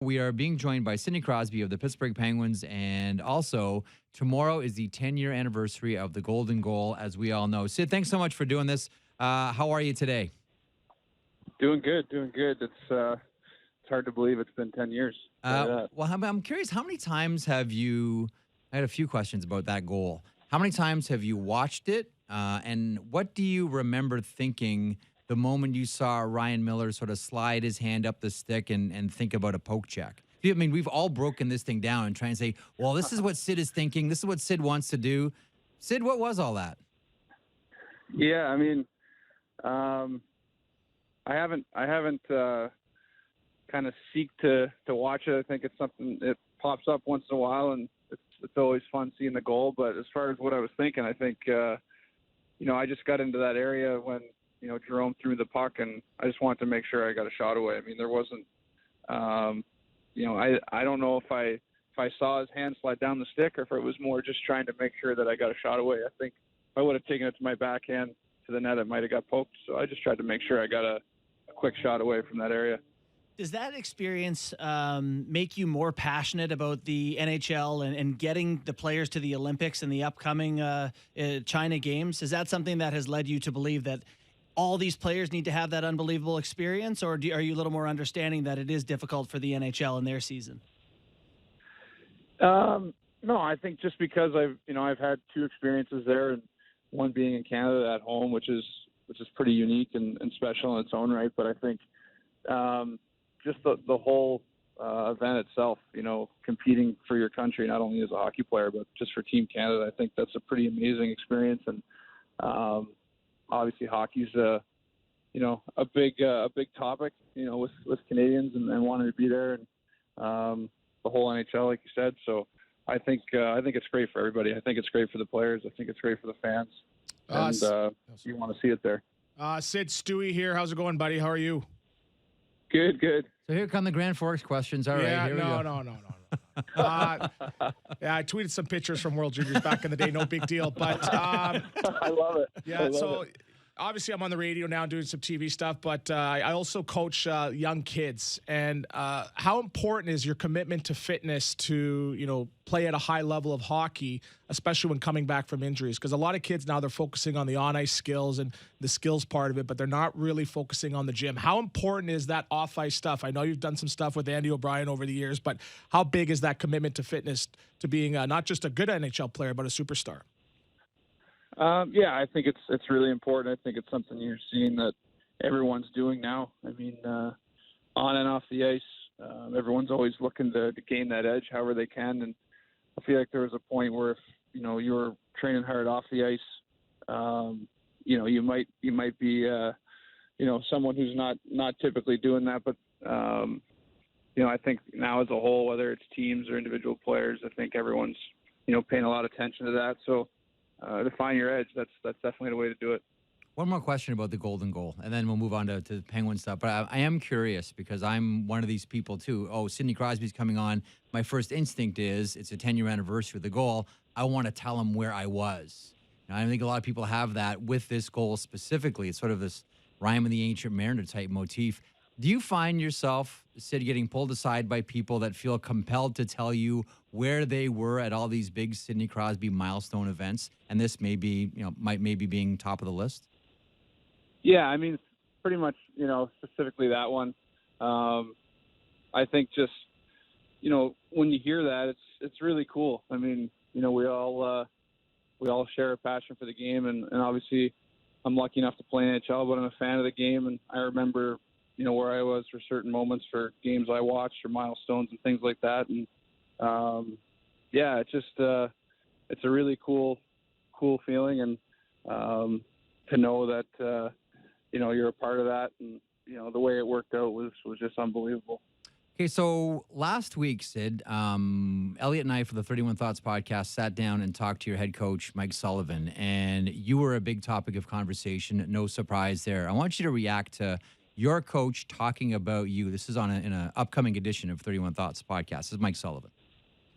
We are being joined by Sidney Crosby of the Pittsburgh Penguins, and also tomorrow is the 10-year anniversary of the Golden Goal, as we all know. Sid, thanks so much for doing this. How are you today? Doing good, doing good. It's hard to believe it's been 10 years. Well, I'm curious, how many times have you? I had a few questions about that goal. How many times have you watched it, and what do you remember thinking the moment you saw Ryan Miller sort of slide his hand up the stick and think about a poke check? I mean, we've all broken this thing down and try and say, well, this is what Sid is thinking. This is what Sid wants to do. Sid, what was all that? Yeah, I mean, I haven't kind of seek to watch it. I think it's something it pops up once in a while, and it's always fun seeing the goal. But as far as what I was thinking, I think I just got into that area when Jerome threw the puck, and I just wanted to make sure I got a shot away. I mean, there wasn't, I don't know if I saw his hand slide down the stick or if it was more just trying to make sure that I got a shot away. I think if I would have taken it to my backhand to the net, it might have got poked. So I just tried to make sure I got a quick shot away from that area. Does that experience make you more passionate about the NHL and getting the players to the Olympics and the upcoming China Games? Is that something that has led you to believe that all these players need to have that unbelievable experience, or are you a little more understanding that it is difficult for the NHL in their season? No, I think just because I've had two experiences there, and one being in Canada at home, which is pretty unique and special in its own right. But I think just the whole event itself, competing for your country, not only as a hockey player, but just for Team Canada, I think that's a pretty amazing experience. And obviously hockey's a big topic, with Canadians and wanting to be there, and the whole NHL, like you said. So I think it's great for everybody. I think it's great for the players. I think it's great for the fans. And you want to see it there. Sid, Stewie here. How's it going, buddy? How are you? Good. So here come the Grand Forks questions. All right, here we go. No. Yeah, I tweeted some pictures from World Juniors back in the day. No big deal, but I love it. Yeah, obviously I'm on the radio now doing some TV stuff, but I also coach young kids. And how important is your commitment to fitness to, play at a high level of hockey, especially when coming back from injuries? Because a lot of kids now, they're focusing on the on-ice skills and the skills part of it, but they're not really focusing on the gym. How important is that off-ice stuff? I know you've done some stuff with Andy O'Brien over the years, but how big is that commitment to fitness to being not just a good NHL player, but a superstar? Yeah, I think it's really important. I think it's something you're seeing that everyone's doing now. I mean, on and off the ice, everyone's always looking to gain that edge however they can. And I feel like there was a point where if you were training hard off the ice, you might be someone who's not typically doing that. But I think now as a whole, whether it's teams or individual players, I think everyone's paying a lot of attention to that. So to find your edge, that's definitely the way to do it. One more question about the Golden Goal, and then we'll move on to the Penguin stuff. But I am curious because I'm one of these people too. Oh, Sidney Crosby's coming on. My first instinct is it's a 10-year anniversary of the goal. I want to tell him where I was. I think a lot of people have that with this goal specifically. It's sort of this Rhyme of the Ancient Mariner type motif. Do you find yourself, Sid, getting pulled aside by people that feel compelled to tell you where they were at all these big Sidney Crosby milestone events, and this may be, might maybe being top of the list? Yeah, I mean, pretty much, specifically that one. I think just, when you hear that, it's really cool. I mean, we all share a passion for the game, and obviously I'm lucky enough to play NHL, but I'm a fan of the game, and I remember, where I was for certain moments for games I watched or milestones and things like that. And yeah, it's just it's a really cool feeling, and to know that you're a part of that, and the way it worked out was just unbelievable. Okay, so last week, Sid, Elliot and I for the 31 Thoughts podcast sat down and talked to your head coach, Mike Sullivan, and you were a big topic of conversation. No surprise there. I want you to react to your coach talking about you. This is in an upcoming edition of 31 Thoughts podcast. This is Mike Sullivan.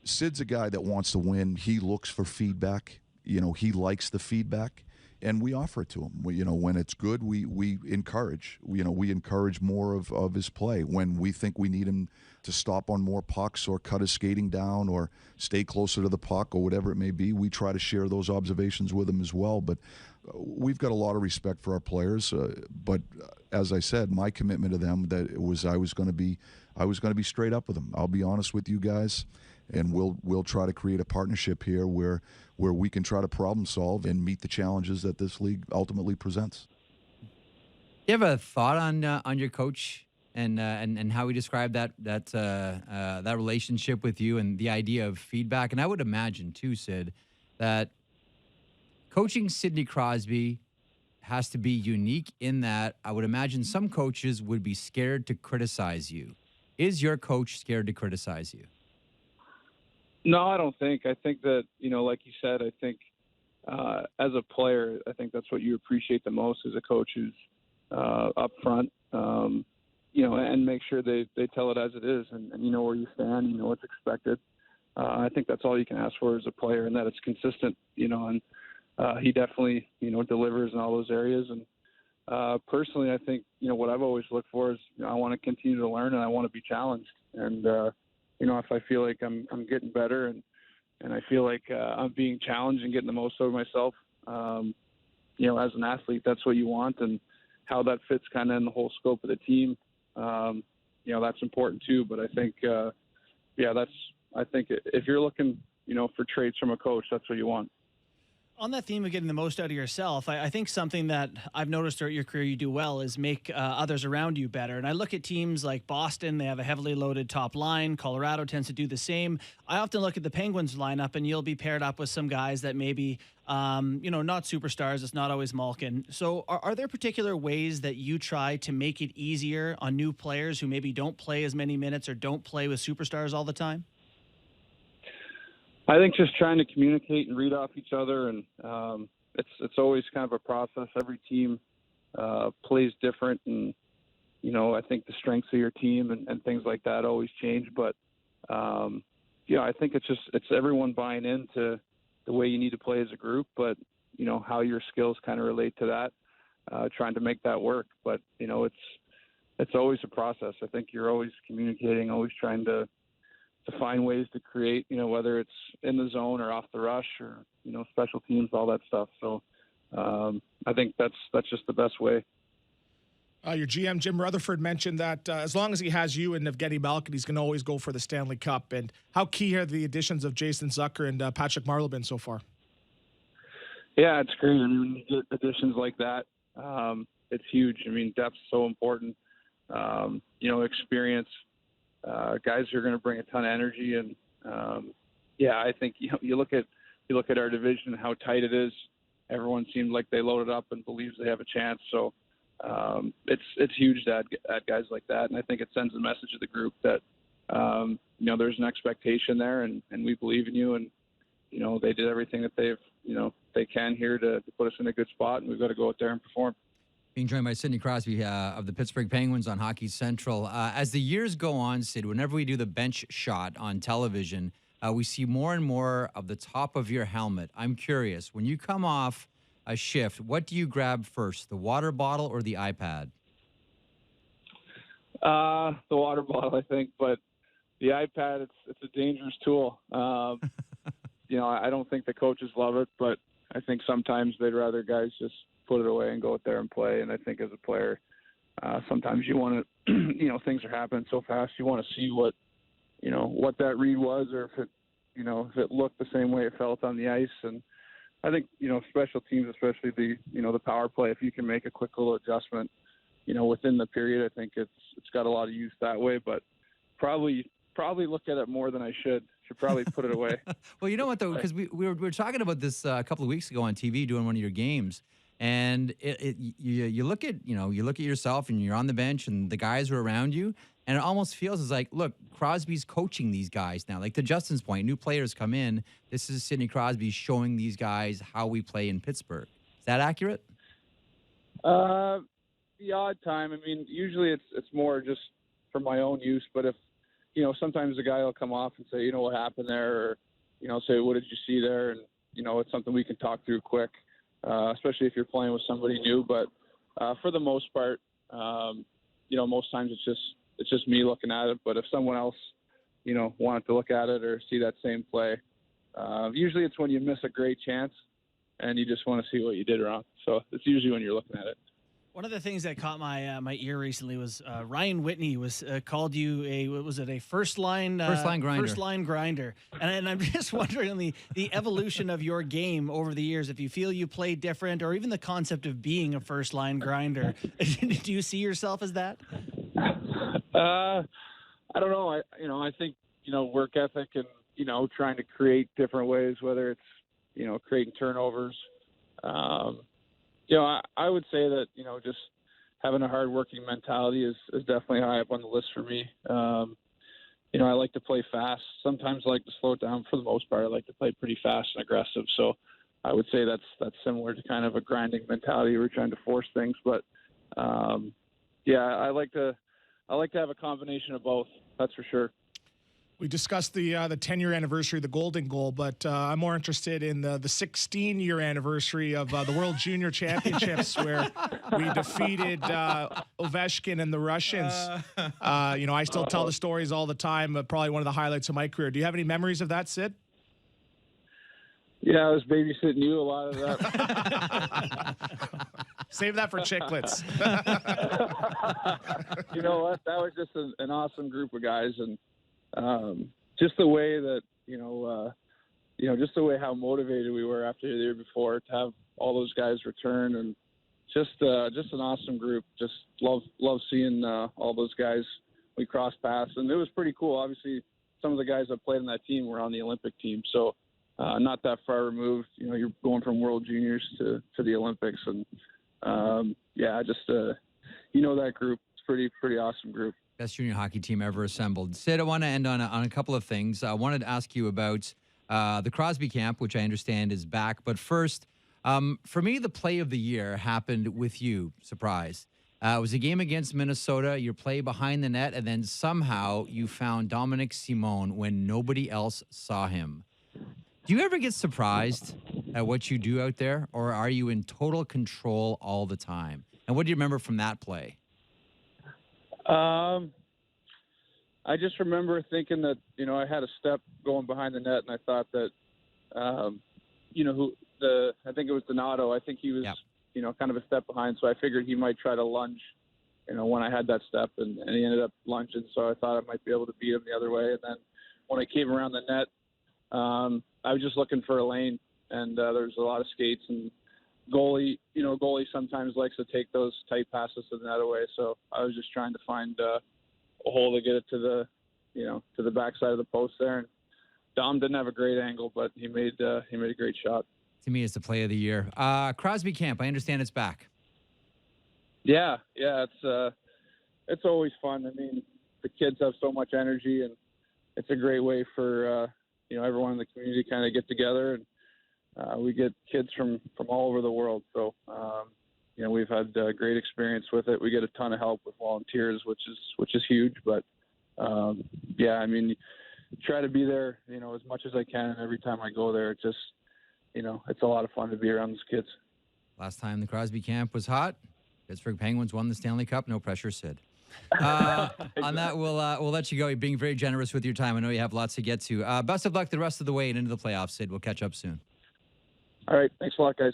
Sid's a guy that wants to win. He looks for feedback. He likes the feedback. and we offer it to him. When it's good, we encourage. We encourage more of his play. When we think we need him to stop on more pucks or cut his skating down or stay closer to the puck or whatever it may be, we try to share those observations with him as well. But we've got a lot of respect for our players. But as I said, my commitment to them I was going to be straight up with them. I'll be honest with you guys, and we'll try to create a partnership here where we can try to problem solve and meet the challenges that this league ultimately presents. You have a thought on your coach and how he described that relationship with you and the idea of feedback? And I would imagine too, Sid, that coaching Sidney Crosby has to be unique in that I would imagine some coaches would be scared to criticize you. Is your coach scared to criticize you? No, I don't think. I think that, like you said, I think as a player, I think that's what you appreciate the most as a coach who's up front, and make sure they tell it as it is and you know where you stand, you know what's expected. I think that's all you can ask for as a player, and that it's consistent, and he definitely, delivers in all those areas. And personally, I think, what I've always looked for is I want to continue to learn and I want to be challenged. And, if I feel like I'm getting better and I feel like I'm being challenged and getting the most out of myself, as an athlete, that's what you want. And how that fits kind of in the whole scope of the team, that's important too. But I think, I think if you're looking, for traits from a coach, that's what you want. On that theme of getting the most out of yourself, I think something that I've noticed throughout your career you do well is make others around you better. And I look at teams like Boston, they have a heavily loaded top line. Colorado tends to do the same. I often look at the Penguins lineup, and you'll be paired up with some guys that maybe, not superstars. It's not always Malkin. So are there particular ways that you try to make it easier on new players who maybe don't play as many minutes or don't play with superstars all the time? I think just trying to communicate and read off each other, and it's always kind of a process. Every team plays different, and I think the strengths of your team and things like that always change. But I think it's everyone buying into the way you need to play as a group, but how your skills kind of relate to that, trying to make that work. But it's always a process. I think you're always communicating, always trying to find ways to create, whether it's in the zone or off the rush or, special teams, all that stuff. So I think that's just the best way. Your GM, Jim Rutherford, mentioned that as long as he has you and Evgeny Malkin, he's going to always go for the Stanley Cup. And how key are the additions of Jason Zucker and Patrick Marleau been so far? Yeah, it's great. I mean, when you get additions like that, it's huge. I mean, depth's so important. Experience. Guys are going to bring a ton of energy, and I think you look at our division, how tight it is. Everyone seems like they loaded up and believes they have a chance. So it's huge to add guys like that, and I think it sends a message to the group that there's an expectation there, and we believe in you, and they did everything that they can here to put us in a good spot, and we've got to go out there and perform. Being joined by Sidney Crosby of the Pittsburgh Penguins on Hockey Central. As the years go on, Sid, whenever we do the bench shot on television, we see more and more of the top of your helmet. I'm curious, when you come off a shift, what do you grab first, the water bottle or the iPad? The water bottle, I think, but the iPad, it's a dangerous tool. I don't think the coaches love it, but I think sometimes they'd rather guys just put it away and go out there and play. And I think as a player, sometimes you want to, things are happening so fast. You want to see what that read was, or if it looked the same way it felt on the ice. And I think, special teams, especially the power play, if you can make a quick little adjustment, within the period, I think it's got a lot of use that way, but probably look at it more than I should. Should probably put it away. Well, you know what though, because we were talking about this a couple of weeks ago on TV doing one of your games. And you look at yourself and you're on the bench and the guys are around you, and it almost feels as like, look, Crosby's coaching these guys now. Like to Justin's point, new players come in. This is Sidney Crosby showing these guys how we play in Pittsburgh. Is that accurate? The odd time. I mean, usually it's more just for my own use. But if sometimes the guy will come off and say, what happened there, or say, what did you see there, and it's something we can talk through quick. especially if you're playing with somebody new. But for the most part, most times it's just me looking at it. But if someone else, wanted to look at it or see that same play, usually it's when you miss a great chance and you just want to see what you did wrong. So it's usually when you're looking at it. One of the things that caught my ear recently was Ryan Whitney was called you a first line grinder, and I'm just wondering the evolution of your game over the years. If you feel you play different, or even the concept of being a first line grinder, do you see yourself as that? I don't know. I think work ethic and trying to create different ways, whether it's creating turnovers. I would say that, just having a hard-working mentality is definitely high up on the list for me. I like to play fast. Sometimes I like to slow it down. For the most part, I like to play pretty fast and aggressive. So I would say that's similar to kind of a grinding mentality. We're trying to force things. But, I like to have a combination of both. That's for sure. We discussed the 10-year anniversary of the Golden Goal, but I'm more interested in the 16-year anniversary of the World Junior Championships, where we defeated Ovechkin and the Russians. I still tell the stories all the time, but probably one of the highlights of my career. Do you have any memories of that, Sid? Yeah, I was babysitting you a lot of that. Save that for Chicklets. You know what? That was just an awesome group of guys, and just the way that just the way how motivated we were after the year before to have all those guys return, and just an awesome group. Just love seeing all those guys. We crossed paths, and it was pretty cool. Obviously, some of the guys that played on that team were on the Olympic team, so not that far removed. You're going from World Juniors to the Olympics, and that group. It's pretty awesome group. Best junior hockey team ever assembled. Sid, I want to end on a couple of things. I wanted to ask you about the Crosby camp, which I understand is back. But first, for me, the play of the year happened with you. Surprise. It was a game against Minnesota. Your play behind the net, and then somehow you found Dominic Simone when nobody else saw him. Do you ever get surprised at what you do out there, or are you in total control all the time? And what do you remember from that play? I just remember thinking that, I had a step going behind the net, and I thought that, I think it was Donato. I think he was, kind of a step behind. So I figured he might try to lunge, when I had that step, and he ended up lunging. So I thought I might be able to beat him the other way. And then when I came around the net, I was just looking for a lane, and there's a lot of skates, and goalie sometimes likes to take those tight passes to the net away. So I was just trying to find a hole to get it to the backside of the post there. And Dom didn't have a great angle, but he made a great shot. To me, it's the play of the year. Crosby camp, I understand it's back. Yeah, it's always fun. I mean, the kids have so much energy, and it's a great way for everyone in the community to kind of get together, and we get kids from all over the world. So we've had great experience with it. We get a ton of help with volunteers, which is huge. But try to be there as much as I can, and every time I go there, it's just it's a lot of fun to be around those kids. Last time the Crosby camp was hot, Pittsburgh Penguins won the Stanley Cup. No pressure, Sid. On that, we'll let you go. You're being very generous with your time. I know you have lots to get to. Best of luck the rest of the way and into the playoffs, Sid. We'll catch up soon. All right. Thanks a lot, guys.